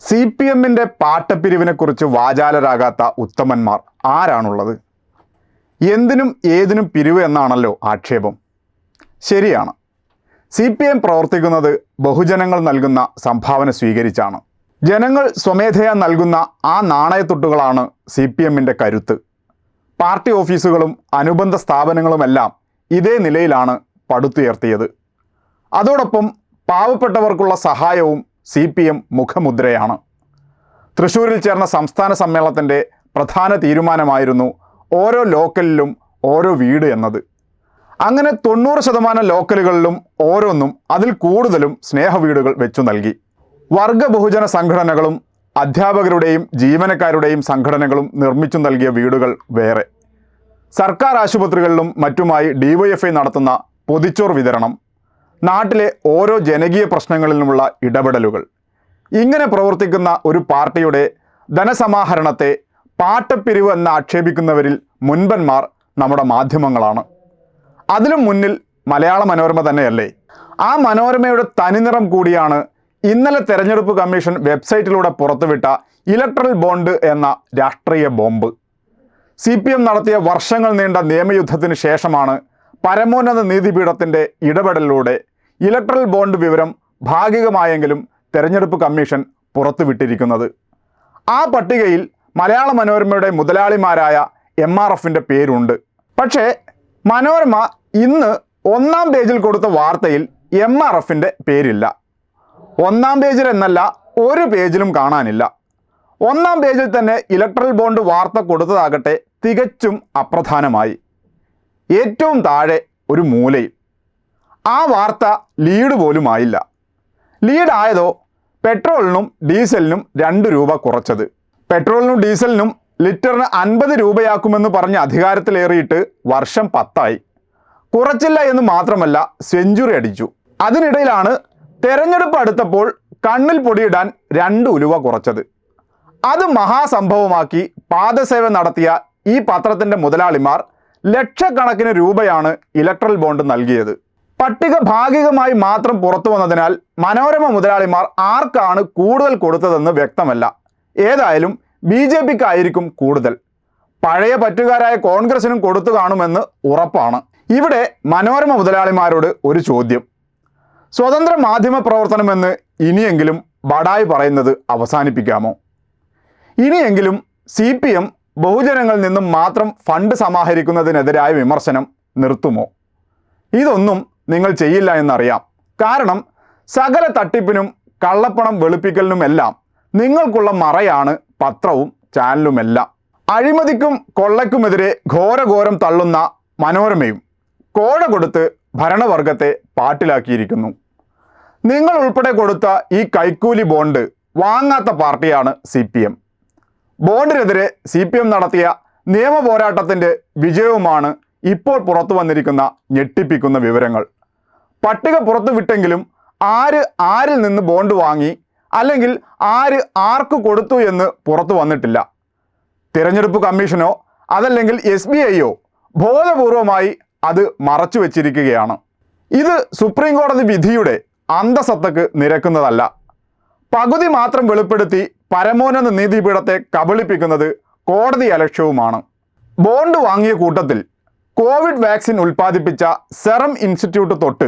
CPMന്റെ പാട്ടപ്പിരിവിനെക്കുറിച്ച് വാചാലരാകാത്ത ഉത്തമന്മാർ ആരാണുള്ളത്? എന്തിനും ഏതിനും പിരിവ് എന്നാണല്ലോ ആക്ഷേപം. ശരിയാണ്. CPM പ്രവർത്തിക്കുന്നത് ബഹുജനങ്ങൾ നൽകുന്ന സംഭാവന സ്വീകരിച്ചാണ്. ജനങ്ങൾ സ്വമേധയാ നൽകുന്ന ആ നാണയത്തുട്ടുകളാണ് CPMന്റെ കരുത്ത്. പാർട്ടി ഓഫീസുകളും അനുബന്ധ സ്ഥാപനങ്ങളുമെല്ലാം ഇതേ നിലയിലാണ് പടുത്തുയർത്തിയത്. അതോടൊപ്പം പാവപ്പെട്ടവർക്കുള്ള സഹായവും CPM മുഖമുദ്രയാണ്. തൃശ്ശൂരിൽ ചേർന്ന സംസ്ഥാന സമ്മേളനത്തിൻ്റെ പ്രധാന തീരുമാനമായിരുന്നു ഓരോ ലോക്കലിലും ഓരോ വീട് എന്നത്. അങ്ങനെ 90% ലോക്കലുകളിലും ഓരോന്നും അതിൽ കൂടുതലും സ്നേഹവീടുകൾ വെച്ചു നൽകി. വർഗ ബഹുജന സംഘടനകളും അധ്യാപകരുടെയും ജീവനക്കാരുടെയും സംഘടനകളും നിർമ്മിച്ചു നൽകിയ വീടുകൾ വേറെ. സർക്കാർ ആശുപത്രികളിലും മറ്റുമായി DYFI നടത്തുന്ന പൊതിച്ചോർ വിതരണം, നാട്ടിലെ ഓരോ ജനകീയ പ്രശ്നങ്ങളിലുമുള്ള ഇടപെടലുകൾ, ഇങ്ങനെ പ്രവർത്തിക്കുന്ന ഒരു പാർട്ടിയുടെ ധനസമാഹരണത്തെ പാട്ടപ്പിരിവ് എന്ന് ആക്ഷേപിക്കുന്നവരിൽ മുൻപന്മാർ നമ്മുടെ മാധ്യമങ്ങളാണ്. അതിലും മുന്നിൽ മലയാള മനോരമ തന്നെയല്ലേ? ആ മനോരമയുടെ തനിനിറം കൂടിയാണ് ഇന്നലെ തെരഞ്ഞെടുപ്പ് കമ്മീഷൻ വെബ്സൈറ്റിലൂടെ പുറത്തുവിട്ട ഇലക്ട്രൽ ബോണ്ട് എന്ന രാഷ്ട്രീയ ബോംബ്. CPM നടത്തിയ വർഷങ്ങൾ നീണ്ട നിയമയുദ്ധത്തിന് ശേഷമാണ് പരമോന്നത നീതിപീഠത്തിൻ്റെ ഇടപെടലിലൂടെ ഇലക്ട്രൽ ബോണ്ട് വിവരം ഭാഗികമായെങ്കിലും തെരഞ്ഞെടുപ്പ് കമ്മീഷൻ പുറത്തുവിട്ടിരിക്കുന്നത്. ആ പട്ടികയിൽ മലയാള മനോരമയുടെ മുതലാളിമാരായ MRFന്റെ പേരുണ്ട്. പക്ഷേ മനോരമ ഇന്ന് ഒന്നാം പേജിൽ കൊടുത്ത വാർത്തയിൽ MRFന്റെ പേരില്ല. ഒന്നാം പേജിൽ എന്നല്ല, ഒരു പേജിലും കാണാനില്ല. ഒന്നാം പേജിൽ തന്നെ ഇലക്ട്രൽ ബോണ്ട് വാർത്ത കൊടുത്തതാകട്ടെ തികച്ചും അപ്രധാനമായി. ഏറ്റവും താഴെ ഒരു മൂലയിൽ. ആ വാർത്ത ലീഡ് പോലും ആയില്ല. ലീഡായതോ പെട്രോളിനും ഡീസലിനും 2 രൂപ കുറച്ചത്. പെട്രോളിനും ഡീസലിനും ലിറ്ററിന് 50 രൂപയാക്കുമെന്ന് പറഞ്ഞ് അധികാരത്തിലേറിയിട്ട് വർഷം 10 ആയി. കുറച്ചില്ല എന്ന് മാത്രമല്ല, സെഞ്ചുറി അടിച്ചു. അതിനിടയിലാണ് തെരഞ്ഞെടുപ്പ് അടുത്തപ്പോൾ കണ്ണിൽ പൊടിയിടാൻ 2 ഉലുവ കുറച്ചത്. അത് മഹാസംഭവമാക്കി പാദസേവ നടത്തിയ ഈ പത്രത്തിൻ്റെ മുതലാളിമാർ ലക്ഷക്കണക്കിന് രൂപയാണ് ഇലക്ട്രൽ ബോണ്ട് നൽകിയത്. പട്ടിക ഭാഗികമായി മാത്രം പുറത്തു വന്നതിനാൽ മനോരമ മുതലാളിമാർ ആർക്കാണ് കൂടുതൽ കൊടുത്തതെന്ന് വ്യക്തമല്ല. ഏതായാലും BJPക്കായിരിക്കും കൂടുതൽ. പഴയ പറ്റുകാരായ കോൺഗ്രസിനും കൊടുത്തു കാണുമെന്ന് ഉറപ്പാണ്. ഇവിടെ മനോരമ മുതലാളിമാരോട് ഒരു ചോദ്യം. സ്വതന്ത്ര മാധ്യമ പ്രവർത്തനമെന്ന് ഇനിയെങ്കിലും ബഡായി പറയുന്നത് അവസാനിപ്പിക്കാമോ? ഇനിയെങ്കിലും CPM ബഹുജനങ്ങളിൽ നിന്നും മാത്രം ഫണ്ട് സമാഹരിക്കുന്നതിനെതിരായ വിമർശനം നിർത്തുമോ? ഇതൊന്നും നിങ്ങൾ ചെയ്യില്ല എന്നറിയാം. കാരണം സകല തട്ടിപ്പിനും കള്ളപ്പണം വെളുപ്പിക്കലിനുമെല്ലാം നിങ്ങൾക്കുള്ള മറയാണ് പത്രവും ചാനലുമെല്ലാം. അഴിമതിക്കും കൊള്ളയ്ക്കുമെതിരെ ഘോരഘോരം തള്ളുന്ന മനോരമയും കോഴ കൊടുത്ത് ഭരണവർഗത്തെ പാട്ടിലാക്കിയിരിക്കുന്നു. നിങ്ങൾ ഉൾപ്പെടെ കൊടുത്ത ഈ കൈക്കൂലി ബോണ്ട് വാങ്ങാത്ത പാർട്ടിയാണ് CPM. ബോണ്ടിനെതിരെ CPM നടത്തിയ നിയമ പോരാട്ടത്തിൻ്റെ വിജയവുമാണ് ഇപ്പോൾ പുറത്തു വന്നിരിക്കുന്ന ഞെട്ടിപ്പിക്കുന്ന വിവരങ്ങൾ. പട്ടിക പുറത്തുവിട്ടെങ്കിലും ആരിൽ നിന്ന് ബോണ്ട് വാങ്ങി, അല്ലെങ്കിൽ ആർക്ക് കൊടുത്തു എന്ന് പുറത്തു വന്നിട്ടില്ല. തിരഞ്ഞെടുപ്പ് കമ്മീഷനോ അതല്ലെങ്കിൽ SBIയോ ബോധപൂർവമായി അത് മറച്ചു വച്ചിരിക്കുകയാണ്. ഇത് സുപ്രീം കോടതി വിധിയുടെ അന്തസത്തക്ക് നിരക്കുന്നതല്ല. പകുതി മാത്രം വെളിപ്പെടുത്തി പരമോന്നത നീതിപീഠത്തെ കബളിപ്പിക്കുന്നത് കോടതി അലക്ഷ്യവുമാണ്. ബോണ്ട് വാങ്ങിയ കൂട്ടത്തിൽ കോവിഡ് വാക്സിൻ ഉൽപ്പാദിപ്പിച്ച സെറം ഇൻസ്റ്റിറ്റ്യൂട്ട് തൊട്ട്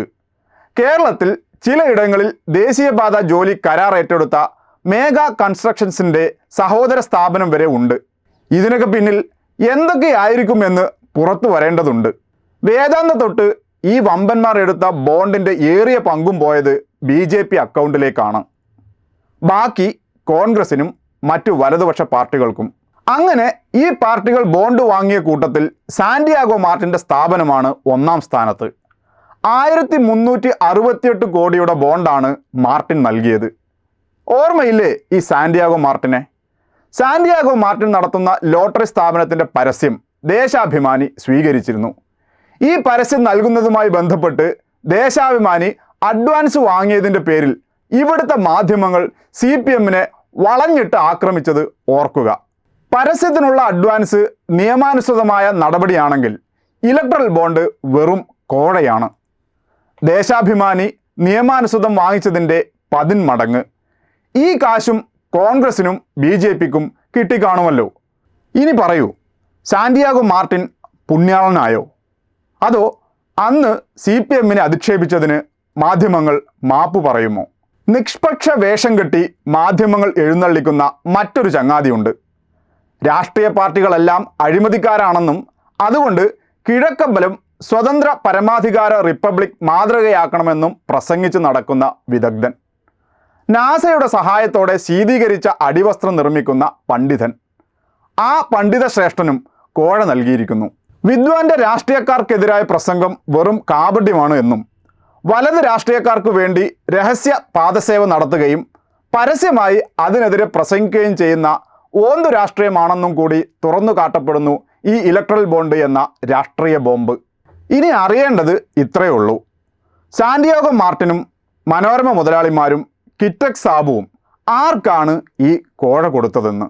കേരളത്തിൽ ചിലയിടങ്ങളിൽ ദേശീയപാത ജോലി കരാർ ഏറ്റെടുത്ത മേഘ കൺസ്ട്രക്ഷൻസിൻ്റെ സഹോദര സ്ഥാപനം വരെ ഉണ്ട്. ഇതിനൊക്കെ പിന്നിൽ എന്തൊക്കെയായിരിക്കുമെന്ന് പുറത്തു വരേണ്ടതുണ്ട്. വേദാന്ത തൊട്ട് ഈ വമ്പന്മാർ എടുത്ത ബോണ്ടിൻ്റെ ഏറിയ പങ്കും പോയത് BJP അക്കൗണ്ടിലേക്കാണ്. ബാക്കി കോൺഗ്രസിനും മറ്റു വലതുപക്ഷ പാർട്ടികൾക്കും. അങ്ങനെ ഈ പാർട്ടികൾ ബോണ്ട് വാങ്ങിയ കൂട്ടത്തിൽ സാന്റിയാഗോ മാർട്ടിൻ്റെ സ്ഥാപനമാണ് 1-ാം സ്ഥാനത്ത്. 1368 കോടിയുടെ ബോണ്ടാണ് മാർട്ടിൻ നൽകിയത്. ഓർമ്മയില്ലേ ഈ സാന്റിയാഗോ മാർട്ടിനെ? സാന്റിയാഗോ മാർട്ടിൻ നടത്തുന്ന ലോട്ടറി സ്ഥാപനത്തിൻ്റെ പരസ്യം ദേശാഭിമാനി സ്വീകരിച്ചിരുന്നു. ഈ പരസ്യം നൽകുന്നതുമായി ബന്ധപ്പെട്ട് ദേശാഭിമാനി അഡ്വാൻസ് വാങ്ങിയതിൻ്റെ പേരിൽ ഇവിടുത്തെ മാധ്യമങ്ങൾ CPMനെ വളഞ്ഞിട്ട് ആക്രമിച്ചത് ഓർക്കുക. പരസ്യത്തിനുള്ള അഡ്വാൻസ് നിയമാനുസൃതമായ നടപടിയാണെങ്കിൽ ഇലക്ട്രൽ ബോണ്ട് വെറും കോഴയാണ്. ദേശാഭിമാനി നിയമാനുസൃതം വാങ്ങിച്ചതിൻ്റെ 10 മടങ്ങ്. ഈ കാശും കോൺഗ്രസിനും BJPക്കും കിട്ടിക്കാണുമല്ലോ. ഇനി പറയൂ, സാന്റിയാഗോ മാർട്ടിൻ പുണ്യാളനായോ? അതോ അന്ന് CPMനെ അധിക്ഷേപിച്ചതിന് മാധ്യമങ്ങൾ മാപ്പ് പറയുമോ? നിഷ്പക്ഷ വേഷം കെട്ടി മാധ്യമങ്ങൾ എഴുന്നള്ളിക്കുന്ന മറ്റൊരു ചങ്ങാതിയുണ്ട്. രാഷ്ട്രീയ പാർട്ടികളെല്ലാം അഴിമതിക്കാരാണെന്നും അതുകൊണ്ട് കിഴക്കമ്പലം സ്വതന്ത്ര പരമാധികാര റിപ്പബ്ലിക് മാതൃകയാക്കണമെന്നും പ്രസംഗിച്ച് നടക്കുന്ന വിദഗ്ധൻ. നാസയുടെ സഹായത്തോടെ ശീതീകരിച്ച അടിവസ്ത്രം നിർമ്മിക്കുന്ന പണ്ഡിതൻ. ആ പണ്ഡിത ശ്രേഷ്ഠനും കോഴ നൽകിയിരിക്കുന്നു. വിദ്വാന്റെ രാഷ്ട്രീയക്കാർക്കെതിരായ പ്രസംഗം വെറും കാപട്യമാണ് എന്നും വലത് രാഷ്ട്രീയക്കാർക്ക് വേണ്ടി രഹസ്യ പാദസേവ നടത്തുകയും പരസ്യമായി അതിനെതിരെ പ്രസംഗിക്കുകയും ചെയ്യുന്ന ഓന്തു രാഷ്ട്രീയമാണെന്നും കൂടി തുറന്നു കാട്ടപ്പെടുന്നു ഈ ഇലക്ട്രൽ ബോണ്ട് എന്ന രാഷ്ട്രീയ ബോംബ്. ഇനി അറിയേണ്ടത് ഇത്രയേ ഉള്ളൂ. സാന്റിയാഗോ മാർട്ടിനും മനോരമ മുതലാളിമാരും കിറ്റക് സാബുവും ആർക്കാണ് ഈ കോഴ കൊടുത്തതെന്ന്.